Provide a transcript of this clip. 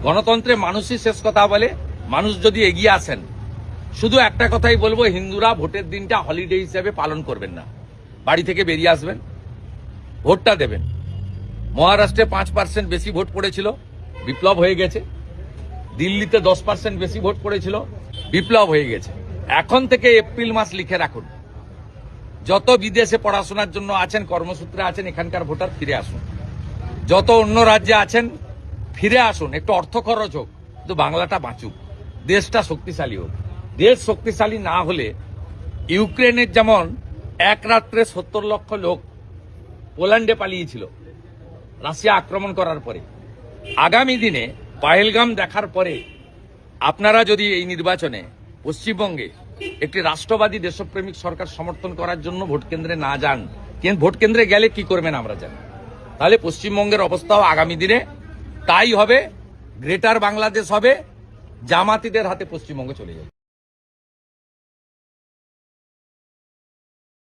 গণতন্ত্রে মানুষই শেষ কথা বলে। মানুষ যদি এগিয়ে আসেন, শুধু একটা কথাই বলবো, হিন্দুরা ভোটের দিনটা হলিডে হিসেবে পালন করবেন না, বাড়ি থেকে বেরিয়ে আসবেন, ভোটটা দেবেন। মহারাষ্ট্রে 5% বেশি ভোট পড়েছিল, বিপ্লব হয়ে গেছে। দিল্লিতে 10% বেশি ভোট পড়েছিল, বিপ্লব হয়ে গেছে। এখন থেকে এপ্রিল মাস লিখে রাখুন, যত বিদেশে পড়াশোনার জন্য আছেন, কর্মসূত্রে আছেন, এখানকার ভোটার ফিরে আসুন। যত অন্য রাজ্যে আছেন ফিরে আসুন, একটু অর্থ খরচ হোক, কিন্তু বাংলাটা বাঁচুক, দেশটা শক্তিশালী হোক। দেশ শক্তিশালী না হলে, ইউক্রেনের যেমন এক রাত্রে 70 লক্ষ লোক পোল্যান্ডে পালিয়েছিল রাশিয়া আক্রমণ করার পরে, আগামী দিনে পহেলগাম দেখার পরে আপনারা যদি এই নির্বাচনে পশ্চিমবঙ্গে একটি রাষ্ট্রবাদী দেশপ্রেমিক সরকার সমর্থন করার জন্য ভোট কেন্দ্রে না যান, ভোট কেন্দ্রে গেলে কি করবেন আমরা জানি, তাহলে পশ্চিমবঙ্গের অবস্থাও আগামী দিনে তাই হবে। গ্রেটার বাংলাদেশ হবে, জামাতিদের হাতে পশ্চিমবঙ্গ চলে যাবে।